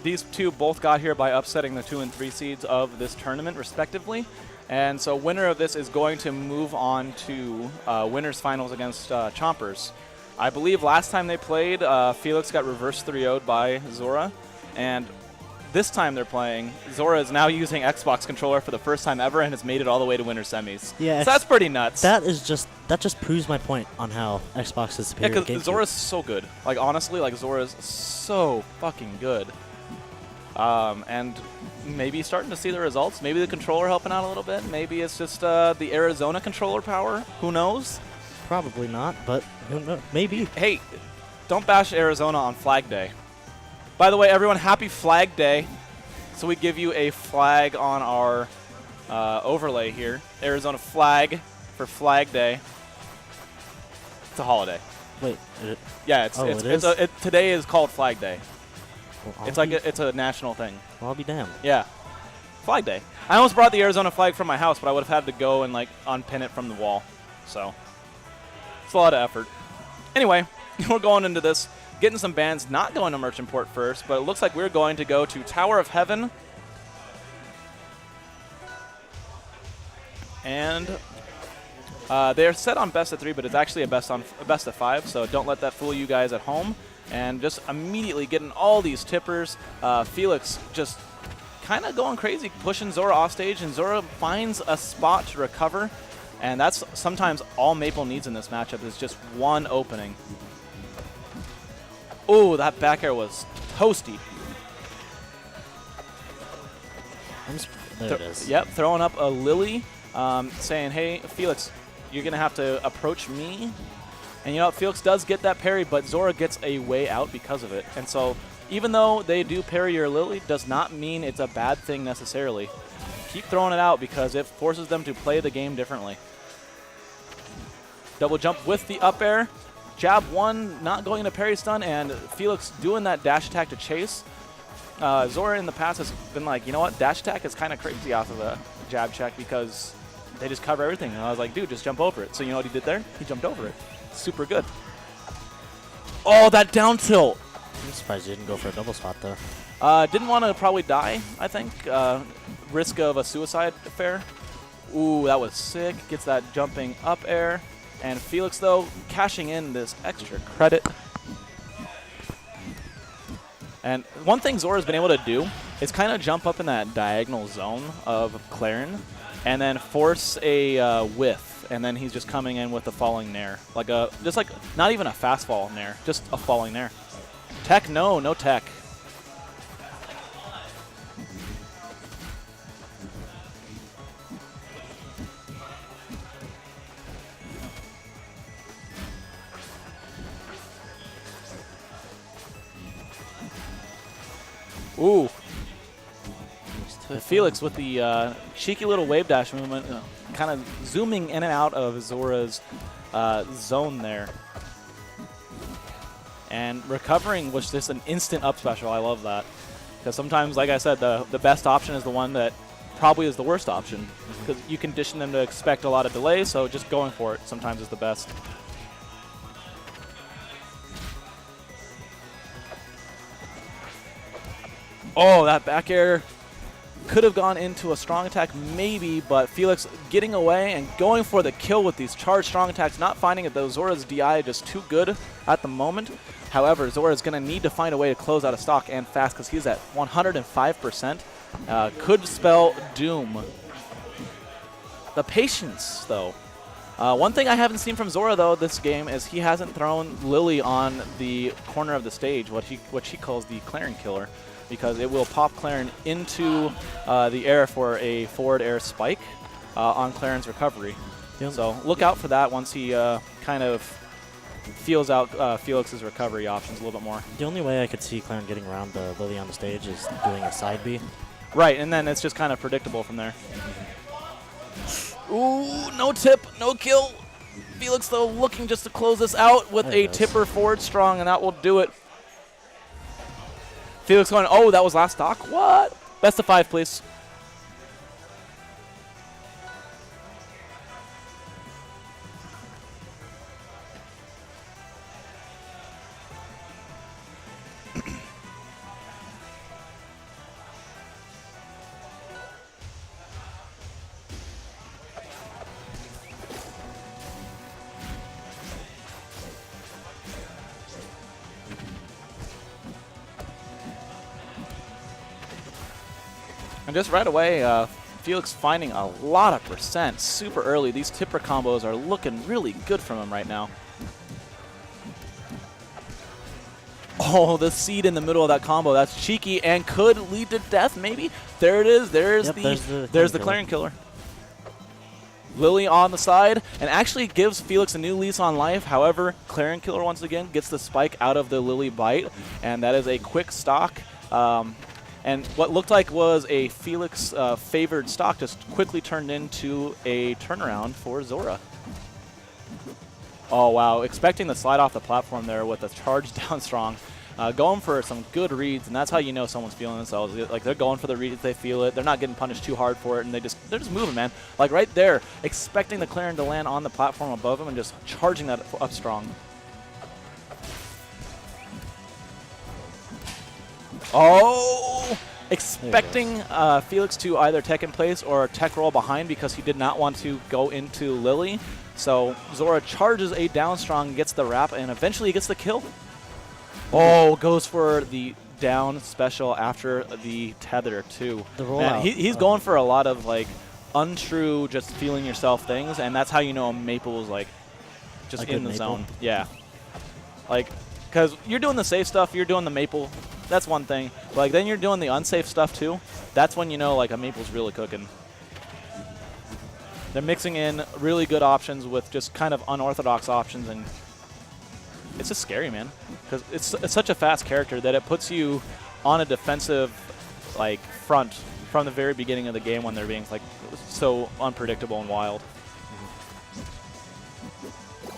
These two both got here by upsetting the 2 and 3 seeds of this tournament, respectively. And so winner of this is going to move on to winners finals against Chompers. I believe last time they played, Felix got reverse 3-0'd by Zora. And this time they're playing, Zora is now using Xbox controller for the first time ever and has made it all the way to winner semis. Yeah, so that's pretty nuts. That just proves my point on how Xbox is superior. Yeah, because Zora's so good. Like, honestly, like, Zora's so fucking good. And maybe starting to see the results. Maybe the controller helping out a little bit. Maybe it's just the Arizona controller power. Who knows? Probably not, but who knows? Maybe. Hey, don't bash Arizona on Flag Day. By the way, everyone, happy Flag Day. So we give you a flag on our overlay here. Arizona flag for Flag Day. It's a holiday. Wait. Yeah, today is called Flag Day. Well, it's a national thing. Well, I'll be damned. Yeah. Flag Day. I almost brought the Arizona flag from my house, but I would have had to go and like unpin it from the wall. So it's a lot of effort. Anyway, we're going into this, getting some bands, not going to Merchant Port first, but it looks like we're going to go to Tower of Heaven. And they're set on best of 3, but it's actually a best of 5, so don't let that fool you guys at home. And just immediately getting all these tippers. Felix just kind of going crazy, pushing Zora off stage, and Zora finds a spot to recover. And that's sometimes all Maypul needs in this matchup is just one opening. Oh, that back air was toasty. There it is. Yep, throwing up a lily, saying, hey, Felix, you're going to have to approach me. And you know, Felix does get that parry, but Zora gets a way out because of it. And so even though they do parry your lily, does not mean it's a bad thing necessarily. Keep throwing it out because it forces them to play the game differently. Double jump with the up air. Jab 1, not going into parry stun, and Felix doing that dash attack to chase. Zora in the past has been like, you know what, dash attack is kind of crazy off of a jab check because they just cover everything. And I was like, dude, just jump over it. So you know what he did there? He jumped over it. Super good. Oh, that down tilt. I'm surprised you didn't go for a double spot, though. Didn't want to probably die, I think. Risk of a suicide affair. Ooh, that was sick. Gets that jumping up air. And Felix, though, cashing in this extra credit. And one thing Zora's been able to do is kind of jump up in that diagonal zone of Clairen and then force a whiff. And then he's just coming in with a falling nair. Just like, not even a fast fall nair, just a falling nair. Tech, no tech. Ooh. Felix with the cheeky little wave dash movement, kind of zooming in and out of Zora's zone there. And recovering was just an instant up special. I love that. Because sometimes, like I said, the best option is the one that probably is the worst option. Because you condition them to expect a lot of delay, so just going for it sometimes is the best. Oh, that back air could have gone into a strong attack maybe, but Felix getting away and going for the kill with these charged strong attacks, not finding it though. Zora's DI just too good at the moment. However, Zora is going to need to find a way to close out of stock and fast because he's at 105%. Could spell doom. The patience, though. One thing I haven't seen from Zora, though, this game is he hasn't thrown Lily on the corner of the stage, what she calls the Clairen killer, because it will pop Clairen into the air for a forward air spike on Clairen's recovery. Yep. So look out for that once he kind of feels out Felix's recovery options a little bit more. The only way I could see Clairen getting around the Lily on the stage is doing a side B. Right, and then it's just kind of predictable from there. Ooh, no tip, no kill. Felix, though, looking just to close this out with a tipper forward strong, and that will do it. Felix going, oh, that was last stock? What? Best of 5, please. And just right away, Felix finding a lot of percent super early. These tipper combos are looking really good from him right now. Oh, the seed in the middle of that combo. That's cheeky and could lead to death, maybe. There it is. There's the Clairen killer. Lily on the side, and actually gives Felix a new lease on life. However, Clairen killer once again gets the spike out of the Lily bite, and that is a quick stock. And what looked like was a Felix favored stock just quickly turned into a turnaround for Zora. Oh, wow. Expecting the slide off the platform there with a charge down strong. Going for some good reads, and that's how you know someone's feeling themselves. Like, they're going for the reads, they feel it. They're not getting punished too hard for it, and they're just moving, man. Like, right there, expecting the Clairen to land on the platform above him and just charging that up strong. Oh! Expecting Felix to either tech in place or tech roll behind because he did not want to go into Lily. So Zora charges a down strong, gets the wrap, and eventually gets the kill. Oh, goes for the down special after the tether, too. The rollout. He's going for a lot of, like, untrue, just feeling yourself things, and that's how you know Maypul is, like, just in the zone. Yeah. Like, because you're doing the safe stuff, you're doing the Maypul. That's one thing. But, like, then you're doing the unsafe stuff, too. That's when you know, like, a Maypul's really cooking. They're mixing in really good options with just kind of unorthodox options, and it's just scary, man, because it's such a fast character that it puts you on a defensive, like, front from the very beginning of the game when they're being, like, so unpredictable and wild.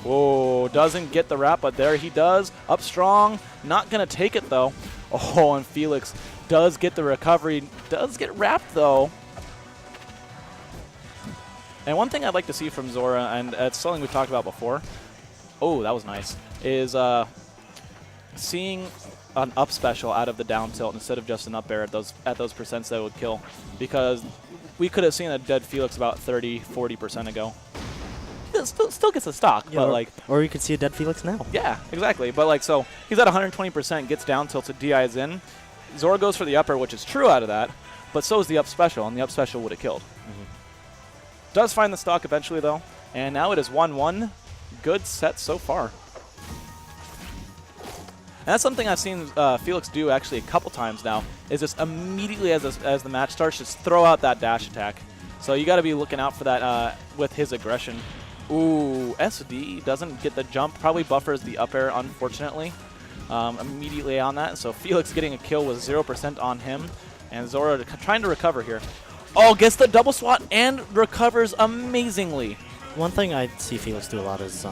Whoa, doesn't get the wrap, but there he does. Up strong, not going to take it, though. Oh, and Felix does get the recovery, does get wrapped, though. And one thing I'd like to see from Zora, and it's something we've talked about before, oh, that was nice, is seeing an up special out of the down tilt instead of just an up air at those percents that would kill. Because we could have seen a dead Felix about 30–40% ago. Still gets a stock, yeah, but like, or you could see a dead Felix now. Yeah, exactly. But like, so he's at 120%, gets down tilted, DI's in. Zora goes for the upper, which is true out of that, but so is the up special, and the up special would have killed. Does find the stock eventually, though, and now it is 1-1. Good set so far. And that's something I've seen Felix do actually a couple times now, is just immediately as the match starts, just throw out that dash attack. So you got to be looking out for that with his aggression. Ooh, SD doesn't get the jump, probably buffers the up air, unfortunately, immediately on that. So Felix getting a kill with 0% on him, and Zora trying to recover here. Oh, gets the double swat and recovers amazingly. One thing I see Felix do a lot is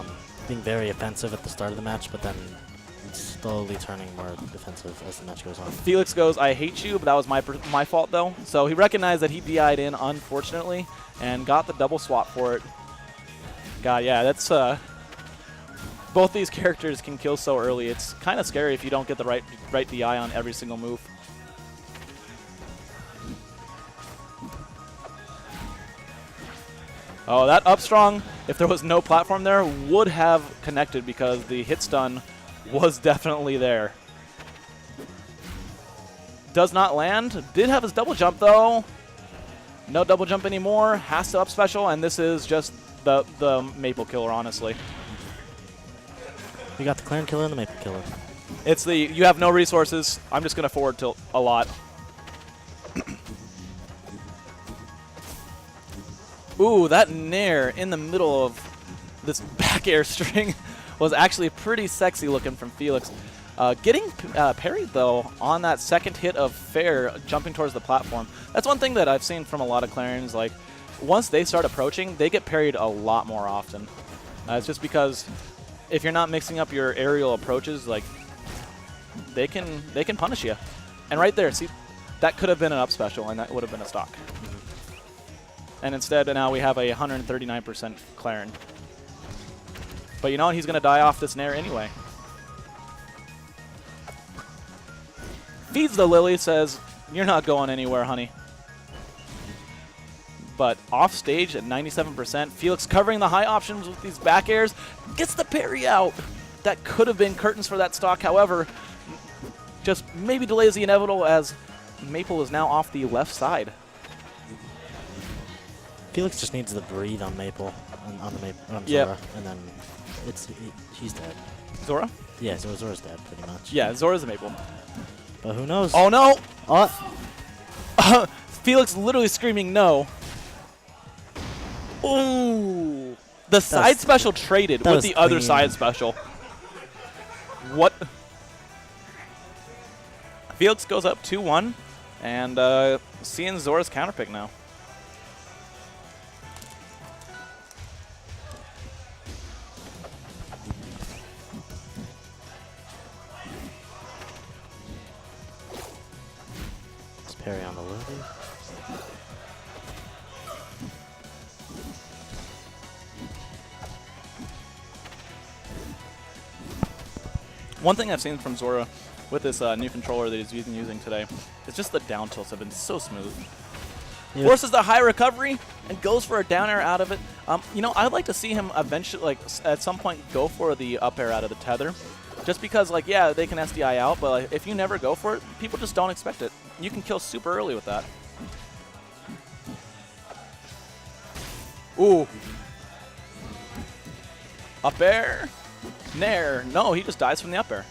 being very offensive at the start of the match, but then slowly turning more defensive as the match goes on. Felix goes, I hate you, but that was my fault, though. So he recognized that he DI'd in, unfortunately, and got the double swap for it. God, yeah, that's... both these characters can kill so early. It's kind of scary if you don't get the right DI on every single move. Oh, that up strong, if there was no platform there, would have connected because the hit stun was definitely there. Does not land. Did have his double jump, though. No double jump anymore. Has to up special, and this is just the Maypul killer, honestly. We got the Clairen killer and the Maypul killer. It's the, you have no resources. I'm just going to forward tilt a lot. Ooh, that nair in the middle of this back air string was actually pretty sexy looking from Felix. Getting parried, though, on that second hit of fair, jumping towards the platform. That's one thing that I've seen from a lot of Clairens. Like, once they start approaching, they get parried a lot more often. It's just because if you're not mixing up your aerial approaches, like, they can punish you. And right there, see, that could have been an up special, and that would have been a stock. And instead, now we have a 139% Clairen. But you know what? He's going to die off this nair anyway. Feeds the Lily, says, you're not going anywhere, honey. But off stage at 97%. Felix covering the high options with these back airs. Gets the parry out. That could have been curtains for that stock. However, just maybe delays the inevitable as Maypul is now off the left side. Felix just needs to breathe on Maypul, on Zora, Yep. and then he's dead. Zora? Yeah, so Zora's dead pretty much. Yeah, Zora's a Maypul. But who knows? Oh no! Oh, Felix literally screaming no. Ooh. The side special traded with was the other clean. side special. What? Felix goes up 2-1, and seeing Zora's counterpick now. it's parry on the Lily. One thing I've seen from Zora with this new controller that he's been using today is just the down tilts have been so smooth. Yep. Forces the high recovery and goes for a down air out of it. You know, I'd like to see him eventually, like at some point, go for the up air out of the tether. Just because, like, yeah, they can SDI out, but like, if you never go for it, people just don't expect it. You can kill super early with that. Ooh. Up air. Nair. No, he just dies from the up air.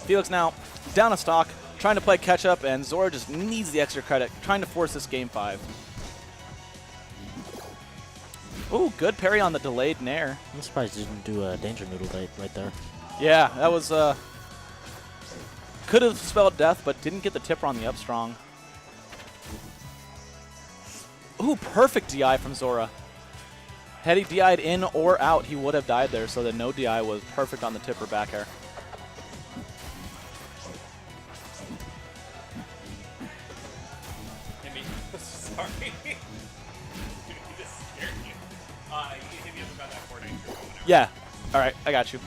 Felix now down a stock, trying to play catch up, and Zora just needs the extra credit, trying to force this game 5. Ooh, good parry on the delayed nair. I'm surprised he didn't do a danger noodle right there. Yeah, that was could have spelled death, but didn't get the tipper on the up strong. Ooh, perfect DI from Zora. Had he DI'd in or out, he would have died there, so the no DI was perfect on the tipper back air. Sorry. You just scared me. You hit me up about that Fortnite or whatever. Yeah. All right, I got you.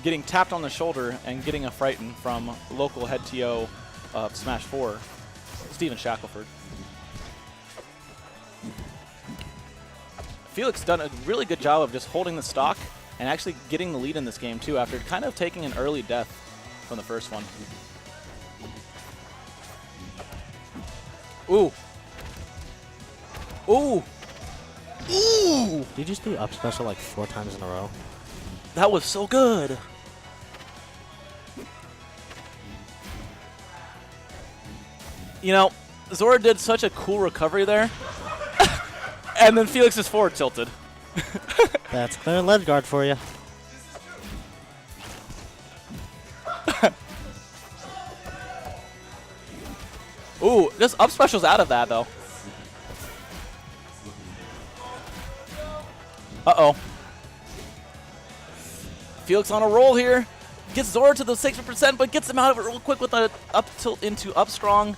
Getting tapped on the shoulder and getting a frighten from local head TO of Smash 4, Steven Shackelford. Felix done a really good job of just holding the stock and actually getting the lead in this game too after kind of taking an early death from the first one. Ooh. Ooh. Ooh. Did you just do up special like 4 times in a row? That was so good. You know, Zora did such a cool recovery there. And then Felix is forward tilted. That's Clairen lead guard for you. Ooh, just up specials out of that though. Uh-oh. Felix on a roll here. Gets Zora to the 60%, but gets him out of it real quick with an up tilt into up strong.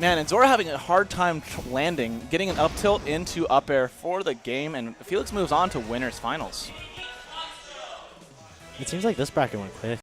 Man, and Zora having a hard time landing, getting an up tilt into up air for the game, and Felix moves on to winners finals. It seems like this bracket went quick.